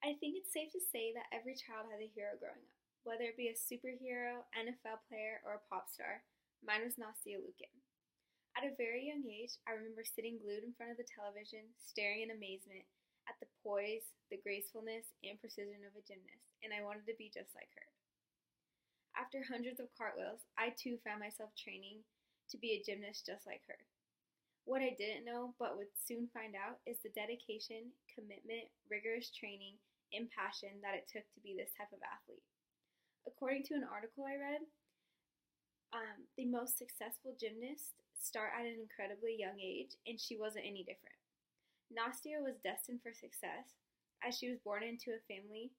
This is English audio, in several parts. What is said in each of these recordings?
I think it's safe to say that every child has a hero growing up, whether it be a superhero, NFL player, or a pop star. Mine was Nastia Lukin. At a very young age, I remember sitting glued in front of the television, staring in amazement at the poise, the gracefulness, and precision of a gymnast, and I wanted to be just like her. After hundreds of cartwheels, I too found myself training to be a gymnast just like her. What I didn't know, but would soon find out, is the dedication, commitment, rigorous training, and passion that it took to be this type of athlete. According to an article I read, the most successful gymnasts start at an incredibly young age, and she wasn't any different. Nastia was destined for success as she was born into a family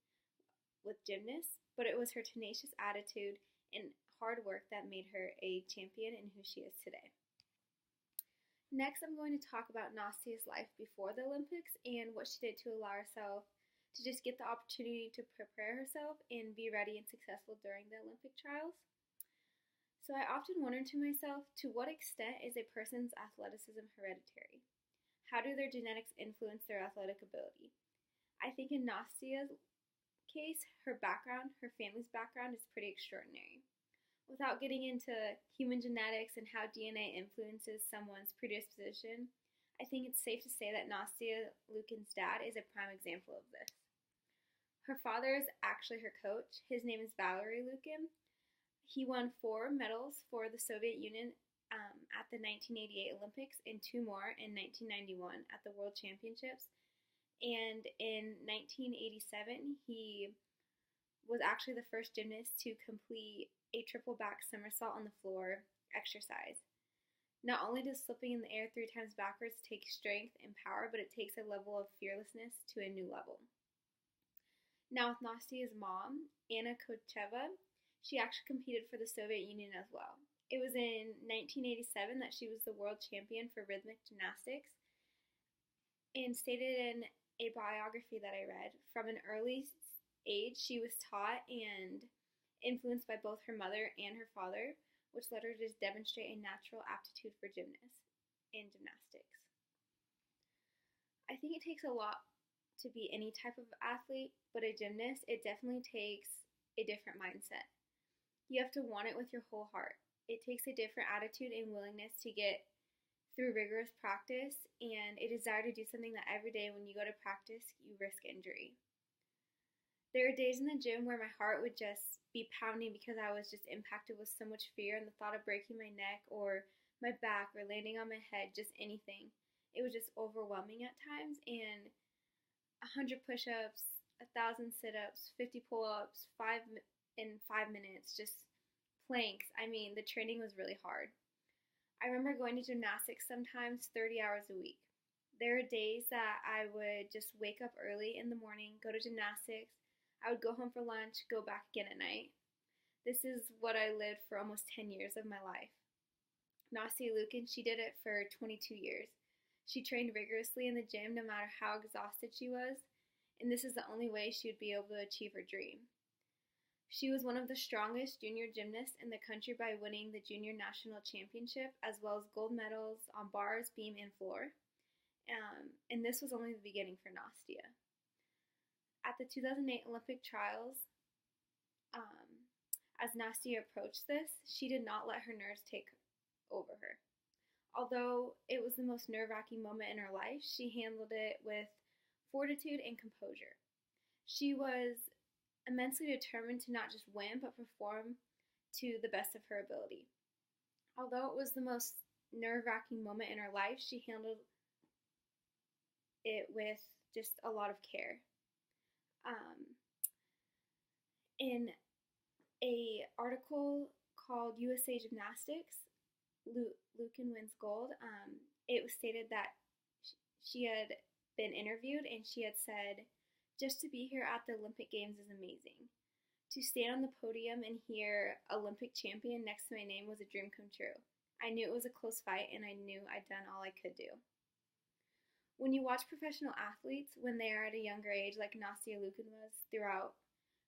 with gymnasts, but it was her tenacious attitude and hard work that made her a champion in who she is today. Next, I'm going to talk about Nastia's life before the Olympics and what she did to allow herself to just get the opportunity to prepare herself and be ready and successful during the Olympic trials. So I often wonder to myself, to what extent is a person's athleticism hereditary? How do their genetics influence their athletic ability? I think in Nastia's case, her background, her family's background, is pretty extraordinary. Without getting into human genetics and how DNA influences someone's predisposition, I think it's safe to say that Nastia Lukin's dad is a prime example of this. Her father is actually her coach. His name is Valery Lukin. He won 4 medals for the Soviet Union at the 1988 Olympics and 2 more in 1991 at the World Championships. And in 1987, he was actually the first gymnast to complete a triple back somersault on the floor exercise. Not only does slipping in the air 3 times backwards take strength and power, but it takes a level of fearlessness to a new level. Now, with Nastia's mom, Anna Kocheva, she actually competed for the Soviet Union as well. It was in 1987 that she was the world champion for rhythmic gymnastics, and stated in a biography that I read, from an early age she was taught and influenced by both her mother and her father, which led her to demonstrate a natural aptitude for gymnastics. I think it takes a lot to be any type of athlete, but a gymnast, it definitely takes a different mindset. You have to want it with your whole heart. It takes a different attitude and willingness to get through rigorous practice and a desire to do something that every day when you go to practice, you risk injury. There are days in the gym where my heart would just be pounding because I was just impacted with so much fear and the thought of breaking my neck or my back or landing on my head, just anything. It was just overwhelming at times, and 100 push-ups, 1,000 sit-ups, 50 pull-ups, 5 minutes, just planks. I mean, the training was really hard. I remember going to gymnastics sometimes 30 hours a week. There are days that I would just wake up early in the morning, go to gymnastics. I would go home for lunch, go back again at night. This is what I lived for almost 10 years of my life. Nastia Lukin, she did it for 22 years. She trained rigorously in the gym no matter how exhausted she was, and this is the only way she would be able to achieve her dream. She was one of the strongest junior gymnasts in the country by winning the Junior National Championship, as well as gold medals on bars, beam, and floor. And this was only the beginning for Nastia. At the 2008 Olympic trials, as Nastia approached this, she did not let her nerves take over her. Although it was the most nerve-wracking moment in her life, she handled it with fortitude and composure. She was immensely determined to not just win, but perform to the best of her ability. Although it was the most nerve-wracking moment in her life, she handled it with just a lot of care. In a article called USA Gymnastics, Lukin Wins Gold, it was stated that she had been interviewed and she had said, "Just to be here at the Olympic Games is amazing. To stand on the podium and hear Olympic champion next to my name was a dream come true. I knew it was a close fight and I knew I'd done all I could do." When you watch professional athletes when they are at a younger age, like Nastia Lukin was throughout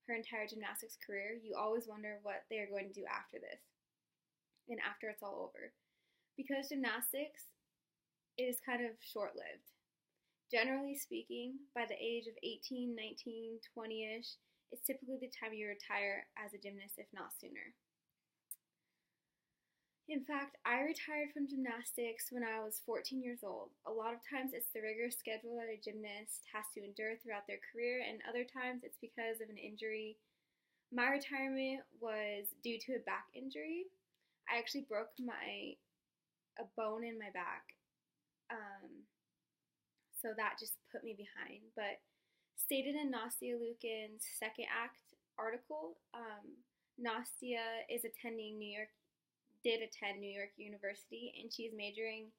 her entire gymnastics career, you always wonder what they are going to do after this and after it's all over. Because gymnastics is kind of short-lived. Generally speaking, by the age of 18, 19, 20-ish, it's typically the time you retire as a gymnast, if not sooner. In fact, I retired from gymnastics when I was 14 years old. A lot of times it's the rigorous schedule that a gymnast has to endure throughout their career, and other times it's because of an injury. My retirement was due to a back injury. I actually broke a bone in my back. So that just put me behind. But stated in Nastia Liukin's second act article, Nastia did attend New York University, and she's majoring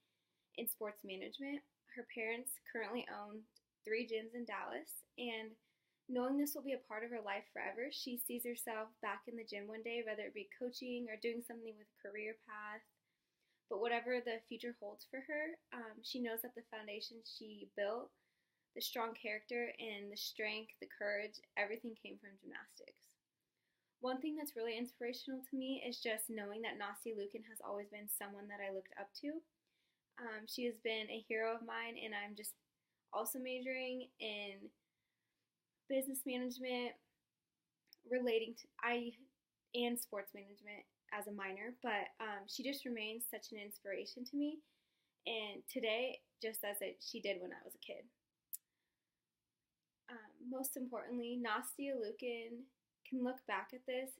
in sports management. Her parents currently own 3 gyms in Dallas, and knowing this will be a part of her life forever, she sees herself back in the gym one day, whether it be coaching or doing something with a career path. But whatever the future holds for her, she knows that the foundation she built, the strong character and the strength, the courage, everything came from gymnastics. One thing that's really inspirational to me is just knowing that Nastia Liukin has always been someone that I looked up to. She has been a hero of mine, and I'm just also majoring in business management and sports management as a minor, but she just remains such an inspiration to me, and today, just as she did when I was a kid. Most importantly, Nastia Liukin can look back at this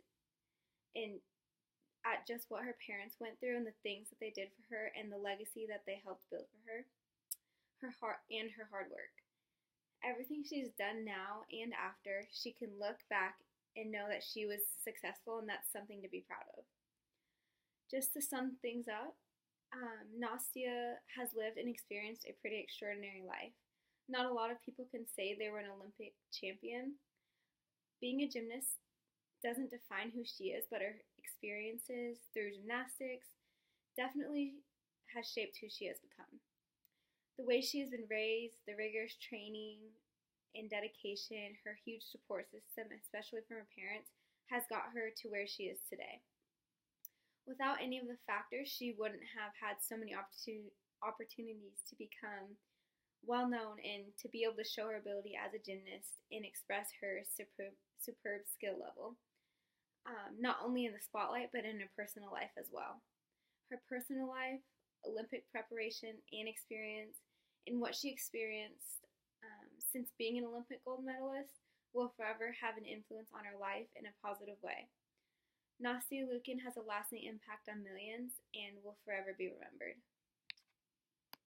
and at just what her parents went through and the things that they did for her and the legacy that they helped build for her, her hard work. Everything she's done now and after, she can look back and know that she was successful, and that's something to be proud of. Just to sum things up, Nastia has lived and experienced a pretty extraordinary life. Not a lot of people can say they were an Olympic champion. Being a gymnast doesn't define who she is, but her experiences through gymnastics definitely has shaped who she has become. The way she has been raised, the rigorous training and dedication, her huge support system, especially from her parents, has got her to where she is today. Without any of the factors, she wouldn't have had so many opportunities to become well known and to be able to show her ability as a gymnast and express her superb skill level, not only in the spotlight but in her personal life as well. Her personal life, Olympic preparation and experience, and what she experienced since being an Olympic gold medalist will forever have an influence on her life in a positive way. Nastia Liukin has a lasting impact on millions and will forever be remembered.